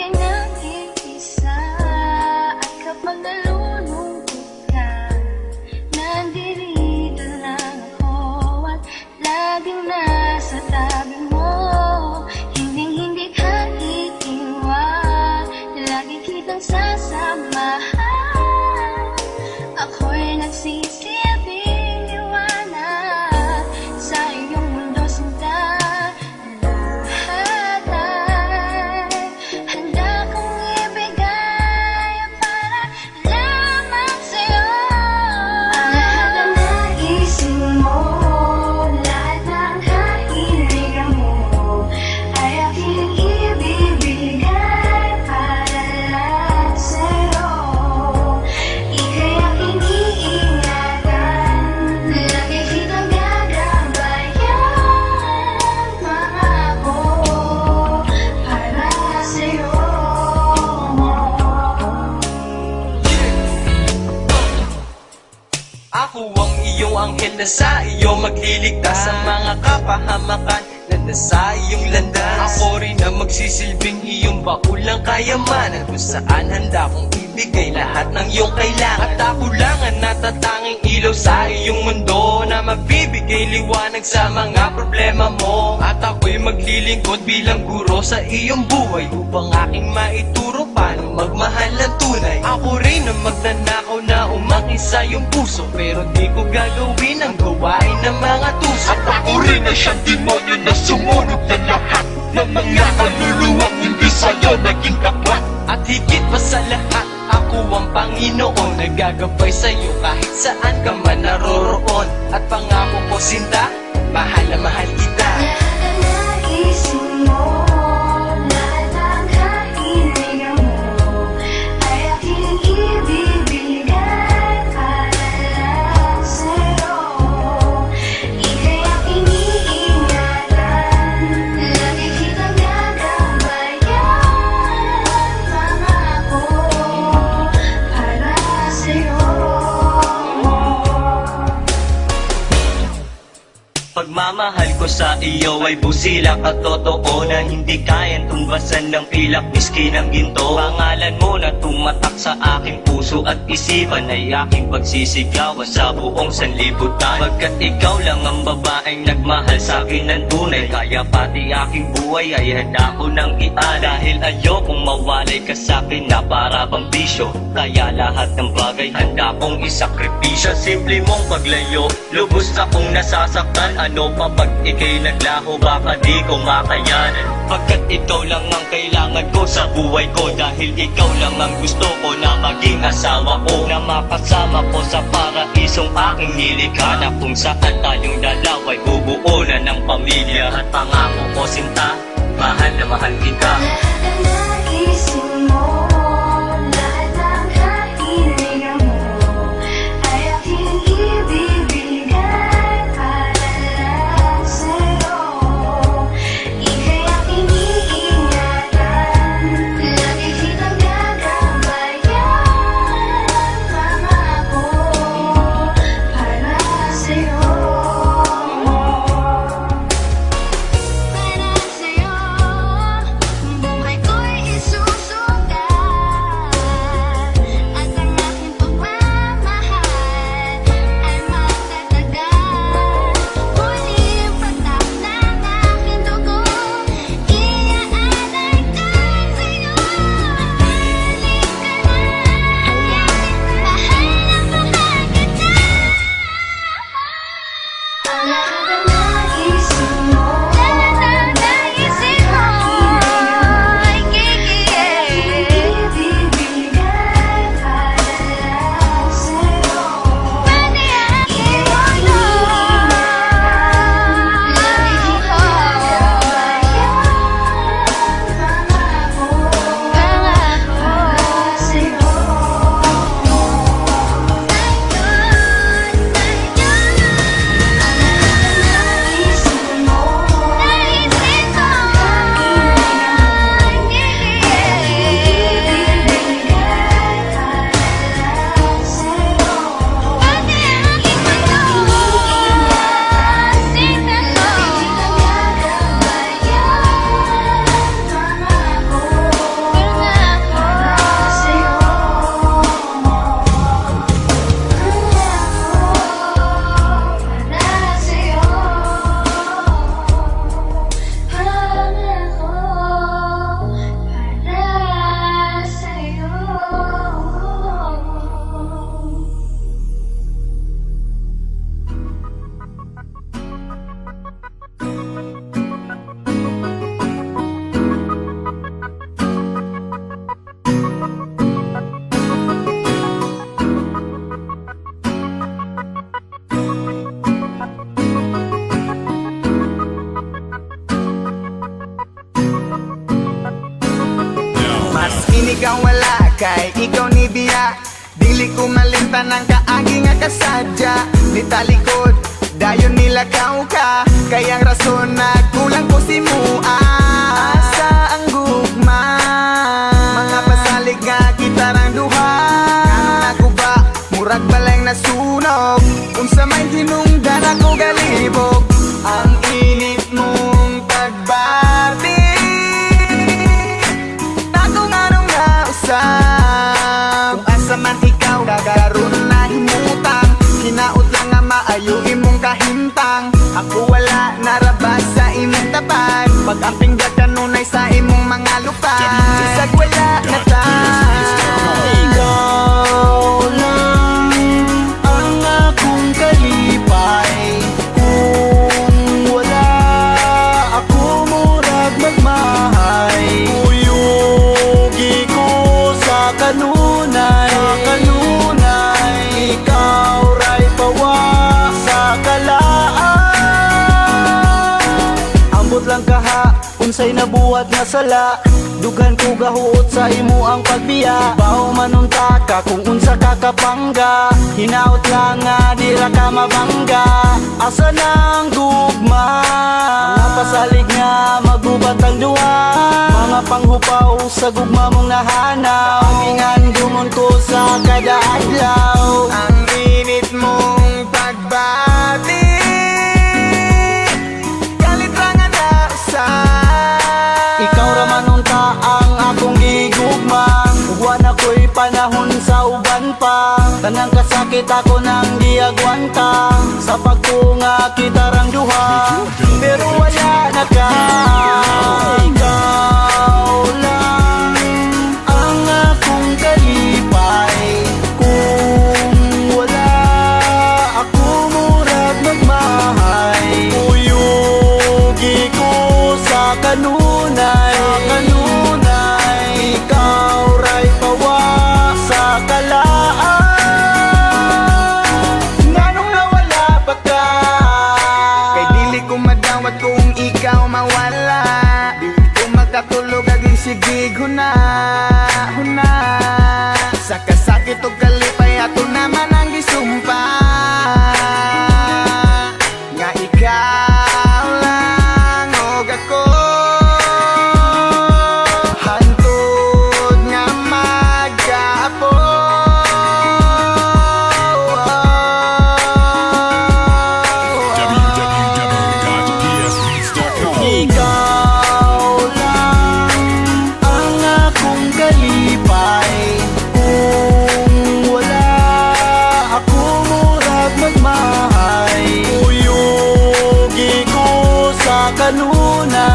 ika'y nag-iisa. At kapag nalulungkot ka, nandirito lang ako at laging nasa tabi mo. Hindi ka iiwan, lagi kitang sasamahan. Ako'y nagsisilbing liwanag sa iyong mundo, sinta. Lahat ay handa kong ibigay para lamang sa'yo. Ang lahat ng naisip mo, lahat ng kahiligan mo, ay aking ibibigay para lang sa'yo. Ika'y aking iingatan, lagi kitang gagabayan. Pangako para sa'yo. Ako ang iyong anghel na sa iyo magliligtas sa mga kapahamakan na nasa iyong landas. Ako rin ang magsisilbing iyong bakulang kayamanan, kung saan handa kong ibigay lahat ng iyong kailangan. At ako lang ang natatanging ilaw sa iyong mundo na magbibigay liwanag sa mga problema mo. At ako'y maglilingkod bilang guro sa iyong buhay upang aking maituro paano magmahal ng tunay. Ako rin ang magnanakaw na umaki sa iyong puso, pero di ko gagawin ang gawain ng mga tuso. At ako rin ang siyang demonyo na sumunod na lahat ng mga kaluluwang hindi sa'yo naging tapat. At higit pa sa lahat, ako ang Panginoon, nagagabay sa'yo kahit saan ka man naroroon. At pangako ko, sinta, mahal na mahal kita. Lahat ng naisip mo, lahat ng kahiligan mo, ay aking ibibigay para lang sa'yo. Ika'y aking iingatan, lagi kitang gagabayan. Pangako para sa'yo. Pagmamahal ko sa iyo ay busilak at totoo na hindi kayang tumbasan ng pilak miski ng ginto. Pangalan mo na tumatak sa aking puso at isipan ay aking pagsisigawan sa buong sanlibutan. Pagkat ikaw lang ang babaeng nagmahal sa akin ng tunay, kaya pati aking buhay ay handa ko nang iaan. Dahil ayokong mawalay ka sa akin na para bang bisyo, kaya lahat ng bagay handa kong isakripisyo. Simple mong paglayo, lubos akong nasasaktan. Ano pa pag ika'y naglaho, baka di ko makayanan. Pagkat ikaw lang ang kailangan ko sa buhay ko, dahil ikaw lang ang gusto ko na maging asawa ko, na makasama ko sa paraisong aking nilikha, na kung saan tayong dalaw ay bubuo na ng pamilya. At pangako ko, sinta, mahal na mahal kita. Lahat ng naisip mo, lahat ng kahiligan mo, ay aking ibibigay para lang sa'yo. Ika'y aking iingatan, lagi kitang gagabayan. Pangako para sa'yo. Para sa'yo, buhay Mas inigaw wala kay ikaw ni Bia. Dili ko malimtan ang kaagi nga kasadya. Ni talikod, dayon nilakaw ka. Kayang rason nagkulang ko si Mua. Asa ang gugma, mga pasalig nga kitarang duha. Kanong naguba, murag balay nasunog. Unsa may hinungdan ako galibog. Ang init mong pagbati, takong anong nausap. Kung asa man ikaw, gagaroon na himutang. Hinaot lang nga maayo imong kahintang. Ako wala narabas sa imong tapat. Pag-amping kanunay sa imong mga lupa. Isag wala na ta. Ikaw lang ang akong kalipay. Kung wala ako murag magmahay. Uyugi ko sa kanunay. Ikaw ray pawa sa kalaan. Ambot lang kaha, unsay nabuhat nga sala. Dugan ko gahuot sa imo ang pagbiya. Bao manunta ka kung unsa ka kapangga. Hinaot lang nga dira ka mabangga. Asa nang gugma, mga pasalig nga magubat ang duha. Mga panghupaw sa gugma mong nahanaw. Amingan gumon ko sa kada adlaw. Ang init mong pagbati, galit lang nga nausan. Ikaw raman unta ang akong gigugma. Ugwan ako'y panahon sa uban pa. Tanang kasakit ako nang diagwanta. Sa pagtunga kitarang duha, pero wala na ka. Ikaw lang ang akong kalipay. Kung wala ako murag magmahay. Uyugi ko sa kanunay. Ikaw ray pawa sa kalaan. Nganong nawala pa ka? Kay dili ko madawat kung ikaw mawala. Di ko magkatulog aging sigig huna. Sa kasakit o kalipay ato naman ang gisumpa. Nga ikaw lang og ako. Hantod nga magkapo. Ikaw lang ang akong kalipay. Kung wala ako murag magmahay. Uyugi ko sa kanunay.